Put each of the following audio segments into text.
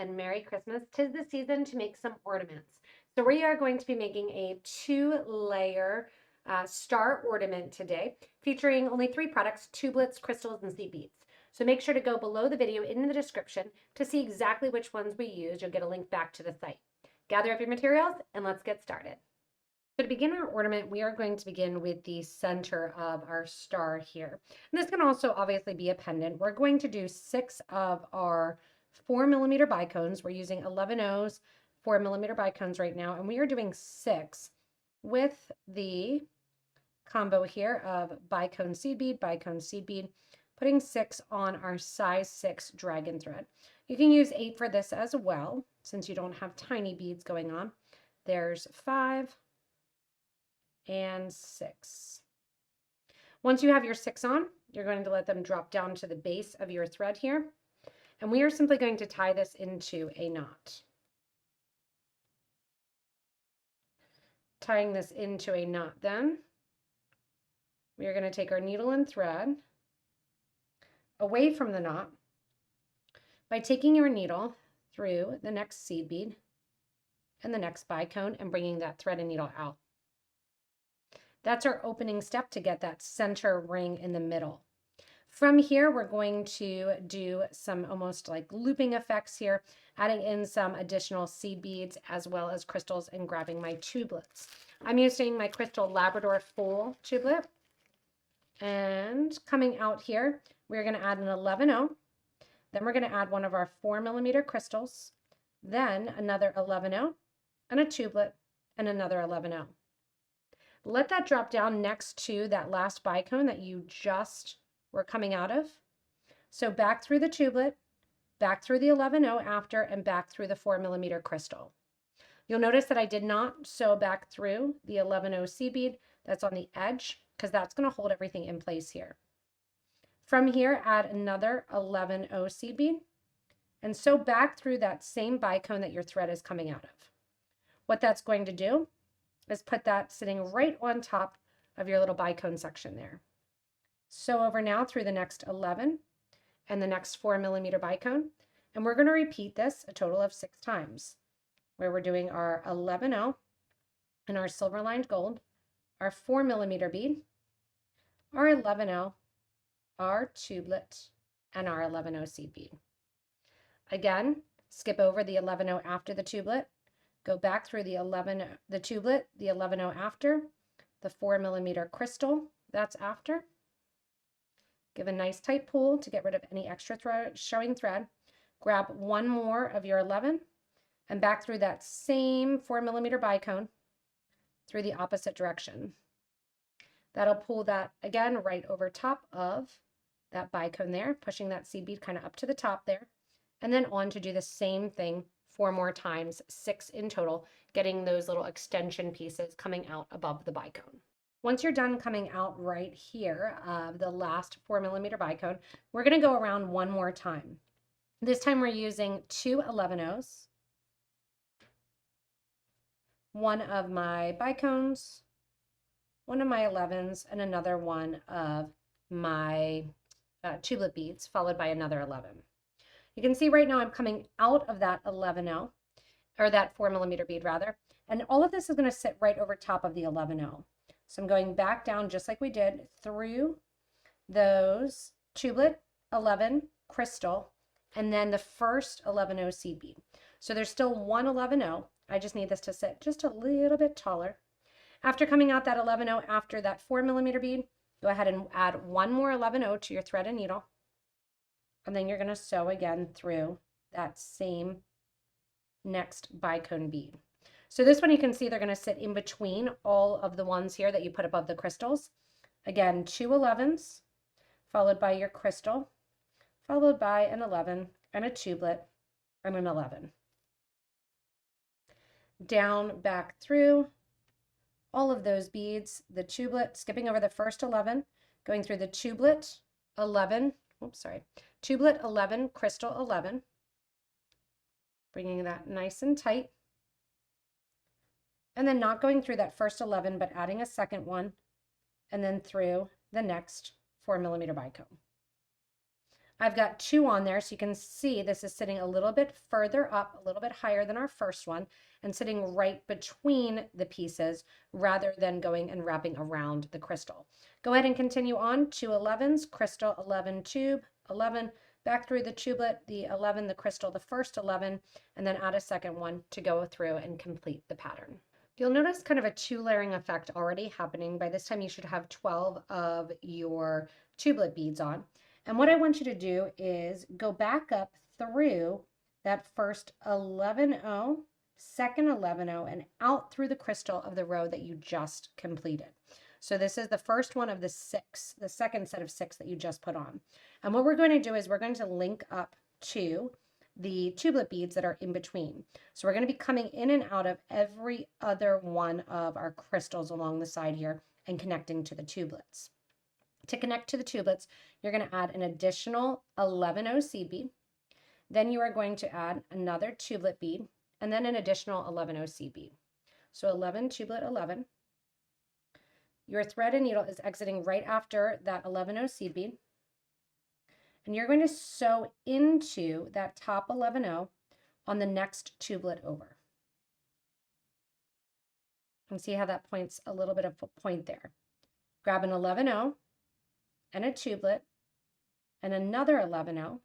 and Merry Christmas. 'Tis the season to make some ornaments. So we are going to be making a 2-layer star ornament today, featuring only 3 products: tublets, crystals, and seed beads. So make sure to go below the video in the description to see exactly which ones we used. You'll get a link back to the site. Gather up your materials and let's get started. So to begin our ornament, we are going to begin with the center of our star here. And this can also obviously be a pendant. We're going to do 6 of our 4mm bicones. We're using 11 O's, 4mm bicones right now, and we are doing 6 with the combo here of bicone seed bead, putting 6 on our size 6 dragon thread. You can use 8 for this as well, since you don't have tiny beads going on. There's 5 and 6. Once you have your 6 on, you're going to let them drop down to the base of your thread here. And we are simply going to tie this into a knot. Tying this into a knot, then we are going to take our needle and thread away from the knot by taking your needle through the next seed bead and the next bicone and bringing that thread and needle out. That's our opening step to get that center ring in the middle. From here, we're going to do some almost like looping effects here, adding in some additional seed beads as well as crystals and grabbing my tublets. I'm using my crystal Labrador full tublet. And coming out here, we're going to add an 11O. Then we're going to add one of our 4mm crystals, then another 11O and a tublet and another 11O. Let that drop down next to that last bicone that you just were coming out of. So back through the tublet, back through the 11O after, and back through the 4mm crystal. You'll notice that I did not sew back through the 11O seed bead that's on the edge, because that's going to hold everything in place here. From here, add another 11O seed bead and sew back through that same bicone that your thread is coming out of. What that's going to do is put that sitting right on top of your little bicone section there. Sew over now through the next 11 and the next 4mm bicone, and we're going to repeat this a total of 6 times, where we're doing our 11O and our silver lined gold, our 4mm bead, our 11O, our tublet, and our 11O seed bead. Again, skip over the 11O after the tublet, go back through the tublet, the 11O after, the 4mm crystal that's after. Give a nice tight pull to get rid of any extra showing thread. Grab one more of your 11 and back through that same 4mm bicone through the opposite direction. That'll pull that again right over top of that bicone there, pushing that seed bead kind of up to the top there, and then on to do the same thing 4 more times, 6 in total, getting those little extension pieces coming out above the bicone. Once you're done coming out right here of the last 4mm bicone, we're going to go around one more time. This time we're using 2 11Os, one of my bicones, one of my 11s, and another one of my tublet beads, followed by another 11. You can see right now I'm coming out of that 11O, or that 4mm bead rather, and all of this is going to sit right over top of the 11O. So I'm going back down just like we did through those tublet, 11, crystal, and then the first 11O seed bead. So there's still one 11O. I just need this to sit just a little bit taller. After coming out that 11O after that 4mm bead, go ahead and add one more 11O to your thread and needle. And then you're going to sew again through that same next bicone bead. So this one you can see they're going to sit in between all of the ones here that you put above the crystals. Again, 2 11s, followed by your crystal, followed by an 11 and a tublet and an 11. Down, back through all of those beads, the tublet, skipping over the first 11, going through the tublet, 11, tublet 11, crystal 11, bringing that nice and tight, and then not going through that first 11, but adding a second one, and then through the next 4mm bicone. I've got 2 on there, so you can see this is sitting a little bit further up, a little bit higher than our first one, and sitting right between the pieces rather than going and wrapping around the crystal. Go ahead and continue on, 2 11s, crystal, 11 tube, 11, back through the tublet, the 11, the crystal, the first 11, and then add a second one to go through and complete the pattern. You'll notice kind of a 2-layering effect already happening. By this time, you should have 12 of your tublet beads on. And what I want you to do is go back up through that first 11-0, second 11-0, and out through the crystal of the row that you just completed. So this is the first one of the 6, the second set of 6 that you just put on. And what we're going to do is we're going to link up to the tublet beads that are in between. So we're going to be coming in and out of every other one of our crystals along the side here and connecting to the tubelets. To connect to the tubelets, you're going to add an additional 11-0 seed bead. Then you are going to add another tublet bead and then an additional 11-0 seed bead. So 11 tublet 11. Your thread and needle is exiting right after that 11-0 seed bead. And you're going to sew into that top 11-0 on the next tublet over. And see how that points a little bit of a point there. Grab an 11-0 and a tublet and another 11-0.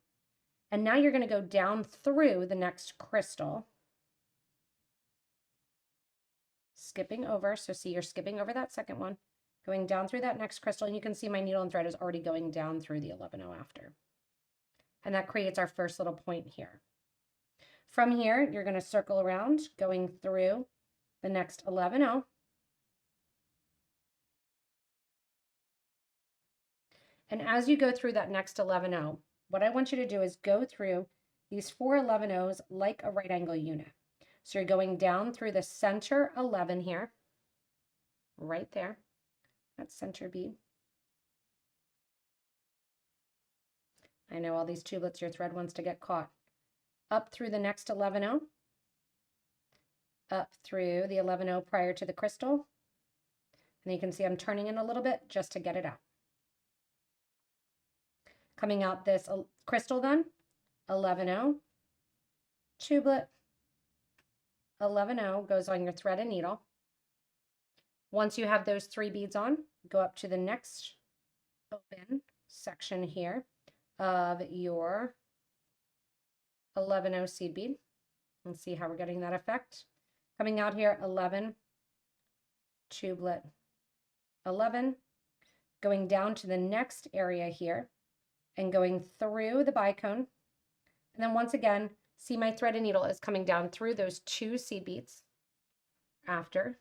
And now you're going to go down through the next crystal, skipping over. So see, you're skipping over that second one, going down through that next crystal, and you can see my needle and thread is already going down through the 11-0 after. And that creates our first little point here. From here, you're going to circle around, going through the next 11-0. And as you go through that next 11-0, what I want you to do is go through these 4 11-0s like a right angle unit. So you're going down through the center 11 here, right there, that center bead. I know all these tublets, your thread wants to get caught. Up through the next 11-0, up through the 11-0 prior to the crystal. And you can see I'm turning in a little bit just to get it out. Coming out this crystal then, 11-0, tublet, 11-0 goes on your thread and needle. Once you have those 3 beads on, go up to the next open section here of your 11-0 seed bead and see how we're getting that effect. Coming out here, 11, tublet, 11, going down to the next area here and going through the bicone. And then once again, see my thread and needle is coming down through those 2 seed beads. After,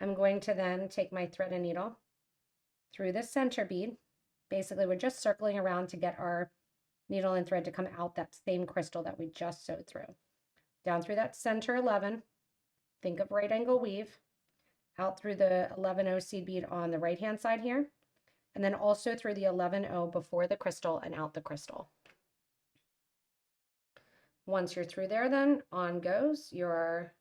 I'm going to then take my thread and needle through the center bead. Basically, we're just circling around to get our needle and thread to come out that same crystal that we just sewed through. Down through that center 11, think of right angle weave, out through the 11-0 seed bead on the right hand side here, and then also through the 11-0 before the crystal and out the crystal. Once you're through there, then on goes your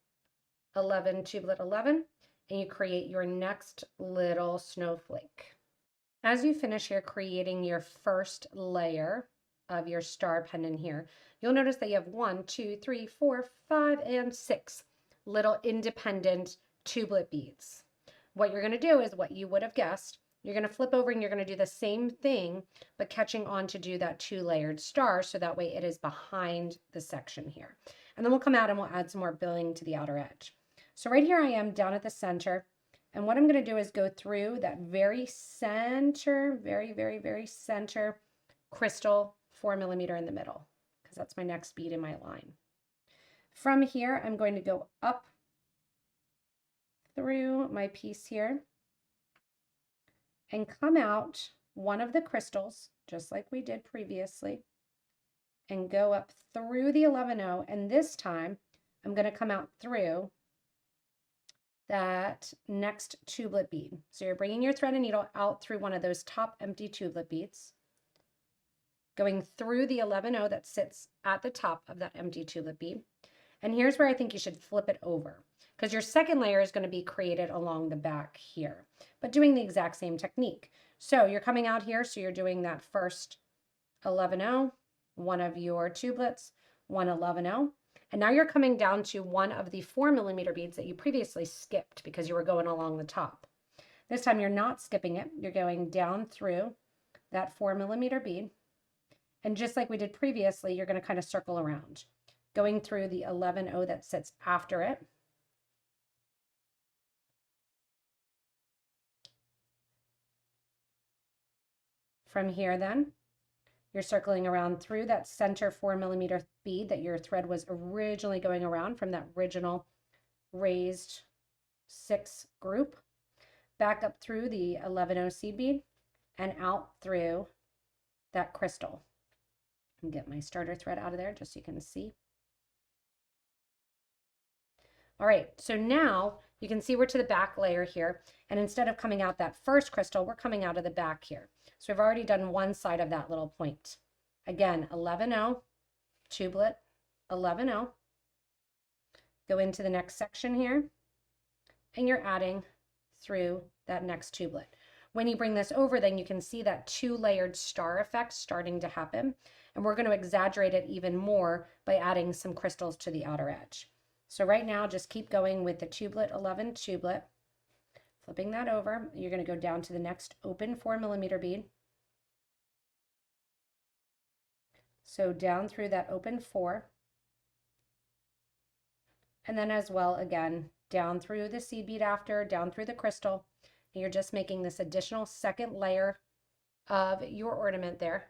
11 tublet 11, and you create your next little snowflake. As you finish here creating your first layer of your star pendant here, you'll notice that you have 1, 2, 3, 4, 5, and 6 little independent tublet beads. What you're going to do is what you would have guessed. You're going to flip over and you're going to do the same thing, but catching on to do that 2-layered star, so that way it is behind the section here. And then we'll come out and we'll add some more billing to the outer edge. So right here I am down at the center. And what I'm going to do is go through that very center, very center crystal 4mm in the middle, because that's my next bead in my line. From here, I'm going to go up through my piece here and come out one of the crystals, just like we did previously, and go up through the 11-0. And this time, I'm going to come out through that next tublet bead. So you're bringing your thread and needle out through one of those top empty tublet beads, going through the 11-0 that sits at the top of that empty tublet bead. And here's where I think you should flip it over, because your second layer is going to be created along the back here, but doing the exact same technique. So you're coming out here, so you're doing that first 11-0, one of your tubelets, 1 11-0. And now you're coming down to one of the 4mm beads that you previously skipped because you were going along the top. This time you're not skipping it. You're going down through that 4mm bead. And just like we did previously, you're going to kind of circle around, going through the 11-0 that sits after it. From here then, you're circling around through that center 4mm bead that your thread was originally going around from that original raised 6 group, back up through the 11-0 seed bead and out through that crystal. And get my starter thread out of there just so you can see. All right, so now you can see we're to the back layer here, and instead of coming out that first crystal, we're coming out of the back here. So we've already done one side of that little point. Again, 11-0, tublet, 11-0. Go into the next section here, and you're adding through that next tublet. When you bring this over, then you can see that 2-layered star effect starting to happen, and we're going to exaggerate it even more by adding some crystals to the outer edge. So right now, just keep going with the tublet 11 tublet, flipping that over. You're going to go down to the next open 4mm bead. So down through that open 4. And then as well, again, down through the seed bead after, down through the crystal. And you're just making this additional second layer of your ornament there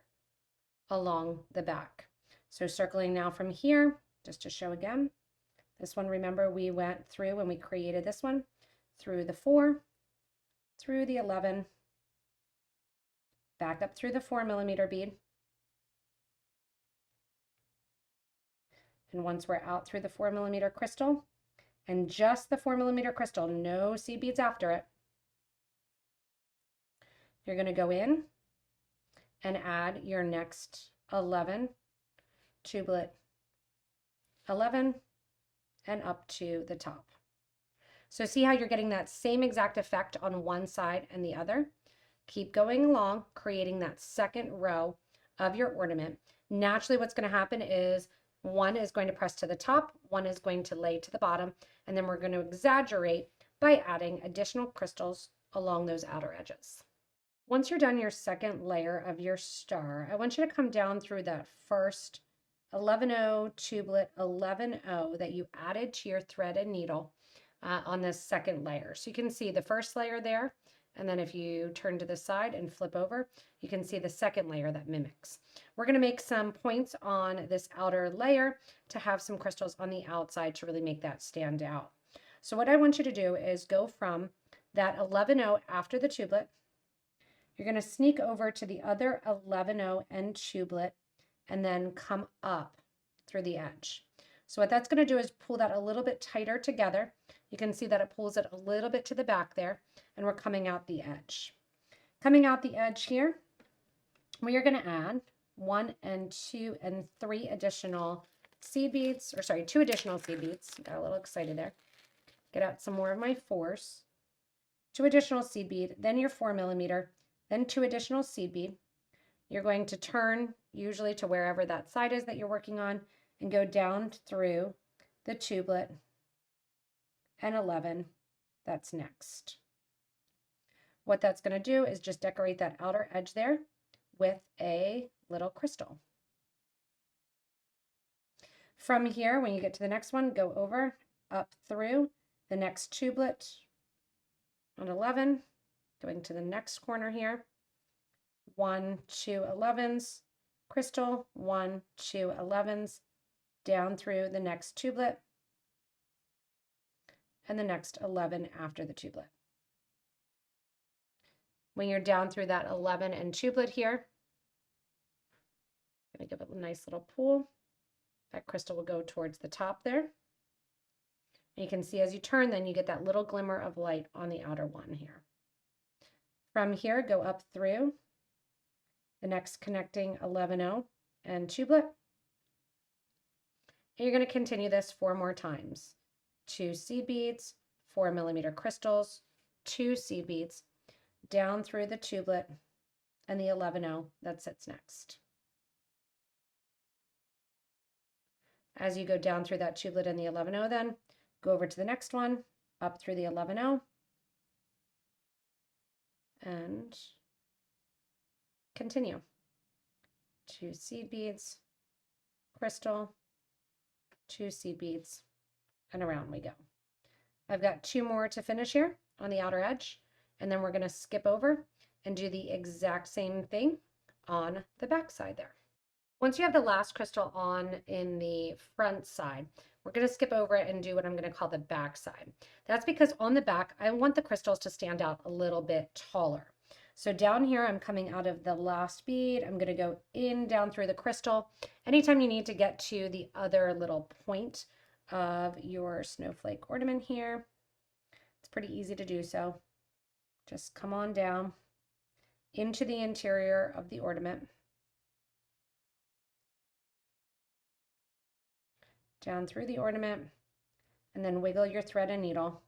along the back. So circling now from here, just to show again. This one, remember, we went through when we created this one, through the 4, through the 11, back up through the 4mm bead. And once we're out through the 4mm crystal, and just the 4mm crystal, no seed beads after it, you're going to go in and add your next 11 tublet 11 and up to the top. So see how you're getting that same exact effect on one side and the other? Keep going along, creating that second row of your ornament. Naturally, what's going to happen is one is going to press to the top, one is going to lay to the bottom, and then we're going to exaggerate by adding additional crystals along those outer edges. Once you're done your second layer of your star, I want you to come down through that first 11-0 tublet 11-0 that you added to your thread and needle on this second layer. So you can see the first layer there, and then if you turn to the side and flip over, you can see the second layer that mimics. We're going to make some points on this outer layer to have some crystals on the outside to really make that stand out. So what I want you to do is go from that 11-0 after the tublet. You're going to sneak over to the other 11-0 and tublet and then come up through the edge. So what that's going to do is pull that a little bit tighter together. You can see that it pulls it a little bit to the back there, and we're coming out the edge. Coming out the edge here, we are going to add 1 and 2 and 3 additional seed beads, or sorry, 2 additional seed beads. Got a little excited there. Get out some more of my 4s. 2 additional seed bead, then your 4mm, then 2 additional seed bead. You're going to turn usually to wherever that side is that you're working on and go down through the tublet and 11 that's next. What that's going to do is just decorate that outer edge there with a little crystal. From here, when you get to the next one, go over, up through the next tublet on 11, going to the next corner here, 1, 2 11s, crystal, 1, 2 11s, down through the next tublet, and the next 11 after the tublet. When you're down through that 11 and tublet here, I'm going to give it a nice little pull. That crystal will go towards the top there. And you can see as you turn, then you get that little glimmer of light on the outer one here. From here, go up through the next connecting 11-0 and tublet. And you're going to continue this 4 more times. 2 seed beads, 4mm crystals, 2 seed beads, down through the tublet and the 11-0 that sits next. As you go down through that tubelet and the 11-0, then go over to the next one, up through the 11-0, and continue. 2 seed beads, crystal, 2 seed beads, and around we go. I've got 2 more to finish here on the outer edge, and then we're going to skip over and do the exact same thing on the back side there. Once you have the last crystal on in the front side, we're going to skip over it and do what I'm going to call the back side. That's because on the back, I want the crystals to stand out a little bit taller. So down here, I'm coming out of the last bead. I'm going to go in, down through the crystal. Anytime you need to get to the other little point of your snowflake ornament here, it's pretty easy to do so. Just come on down into the interior of the ornament. Down through the ornament, and then wiggle your thread and needle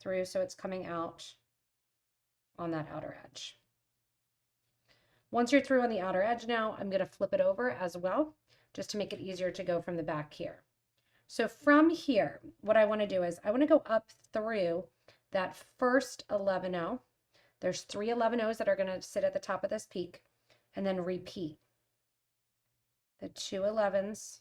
through so it's coming out on that outer edge. Once you're through on the outer edge now, I'm going to flip it over as well, just to make it easier to go from the back here. So from here, what I want to do is I want to go up through that first 11-0. There's 3 11-0s that are going to sit at the top of this peak, and then repeat the 2 11s,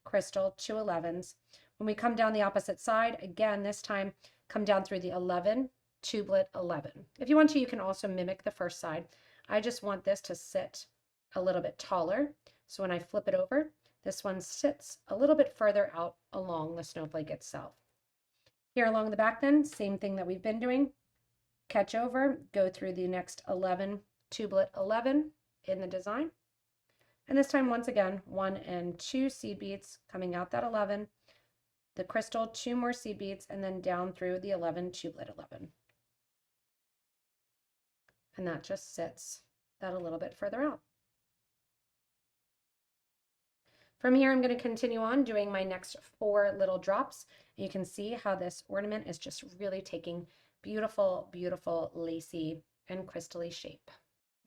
crystal, 2 11s. When we come down the opposite side, again, this time come down through the 11, tubelet 11. If you want to, you can also mimic the first side. I just want this to sit a little bit taller. So when I flip it over, this one sits a little bit further out along the snowflake itself. Here along the back then, same thing that we've been doing. Catch over, go through the next 11, tubelet 11 in the design. And this time, once again, 1 and 2 seed beads coming out that 11, the crystal, 2 more seed beads, and then down through the 11, tubelet 11. And that just sits that a little bit further out. From here, I'm going to continue on doing my next 4 little drops. You can see how this ornament is just really taking beautiful, beautiful, lacy and crystally shape.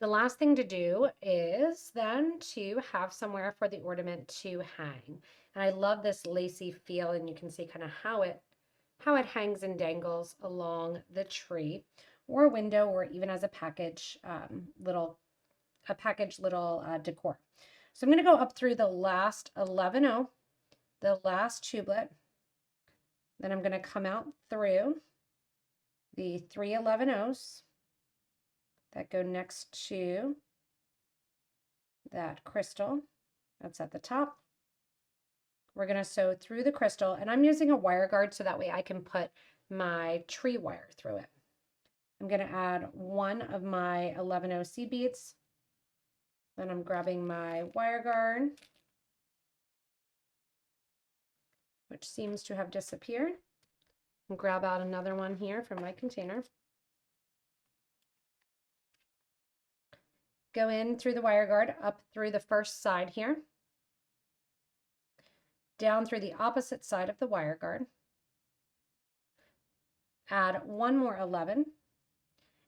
The last thing to do is then to have somewhere for the ornament to hang. And I love this lacy feel, and you can see kind of how it hangs and dangles along the tree or window, or even as a package little decor. So I'm going to go up through the last 11-0, the last tubelet. Then I'm going to come out through the 3 11-0s that go next to that crystal that's at the top. We're going to sew through the crystal, and I'm using a wire guard so that way I can put my tree wire through it. I'm going to add 1 of my 11-0 seed beads. Then I'm grabbing my wire guard, which seems to have disappeared. And grab out another one here from my container. Go in through the wire guard, up through the first side here, down through the opposite side of the wire guard, add 1 more 11,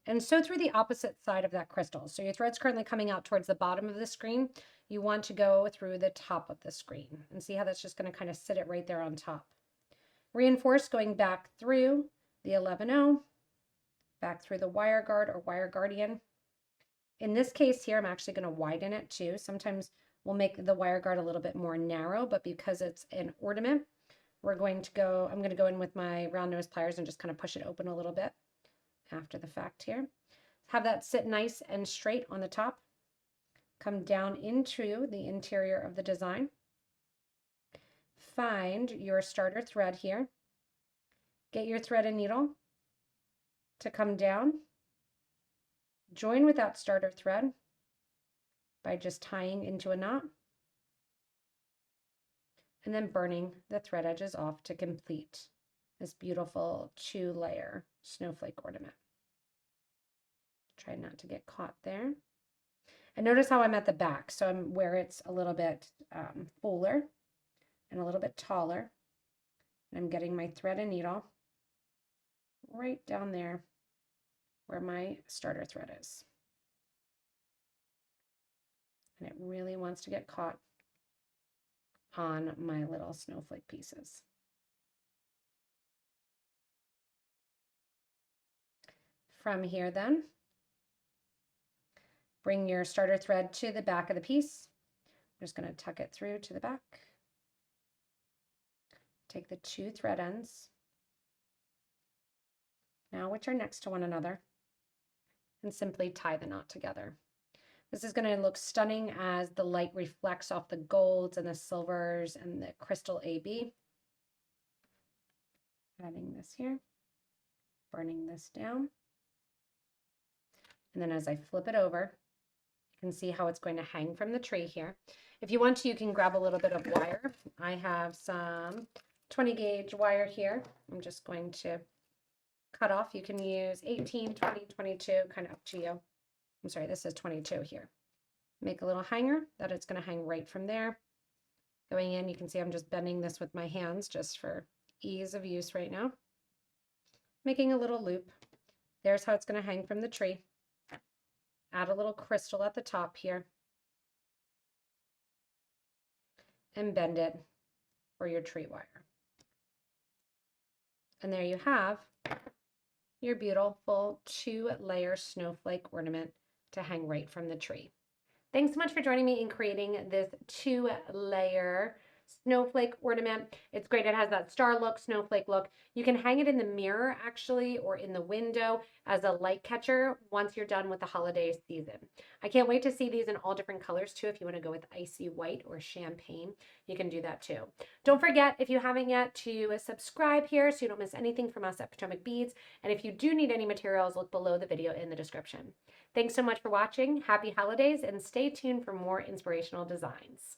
and sew through the opposite side of that crystal. So your thread's currently coming out towards the bottom of the screen. You want to go through the top of the screen, and see how that's just going to kind of sit it right there on top. Reinforce going back through the 11-0, back through the wire guard or wire guardian. In this case here, I'm actually going to widen it too. Sometimes we'll make the wire guard a little bit more narrow, but because it's an ornament, I'm going to go in with my round nose pliers and just kind of push it open a little bit after the fact here. Have that sit nice and straight on the top. Come down into the interior of the design. Find your starter thread here. Get your thread and needle to come down. Join with that starter thread by just tying into a knot and then burning the thread edges off to complete this beautiful 2-layer snowflake ornament. Try not to get caught there. And notice how I'm at the back, so I'm where it's a little bit fuller and a little bit taller. And I'm getting my thread and needle right down there where my starter thread is. And it really wants to get caught on my little snowflake pieces. From here then, bring your starter thread to the back of the piece. I'm just going to tuck it through to the back. Take the 2 thread ends, now which are next to one another, and simply tie the knot together. This is going to look stunning as the light reflects off the golds and the silvers and the crystal AB. Adding this here, burning this down. And then as I flip it over, you can see how it's going to hang from the tree here. If you want to, you can grab a little bit of wire. I have some 20 gauge wire here. I'm just going to cut off. You can use 18, 20, 22, kind of up to you. I'm sorry, this is 22 here. Make a little hanger that it's going to hang right from there. Going in, you can see I'm just bending this with my hands just for ease of use right now. Making a little loop. There's how it's going to hang from the tree. Add a little crystal at the top here. And bend it for your tree wire. And there you have your beautiful 2-layer snowflake ornament to hang right from the tree. Thanks so much for joining me in creating this 2-layer snowflake ornament. It's great. It has that star look, snowflake look. You can hang it in the mirror actually, or in the window as a light catcher once you're done with the holiday season. I can't wait to see these in all different colors too. If you want to go with icy white or champagne, you can do that too. Don't forget, if you haven't yet, to subscribe here so you don't miss anything from us at Potomac Beads. And if you do need any materials, look below the video in the description. Thanks so much for watching. Happy holidays, and stay tuned for more inspirational designs.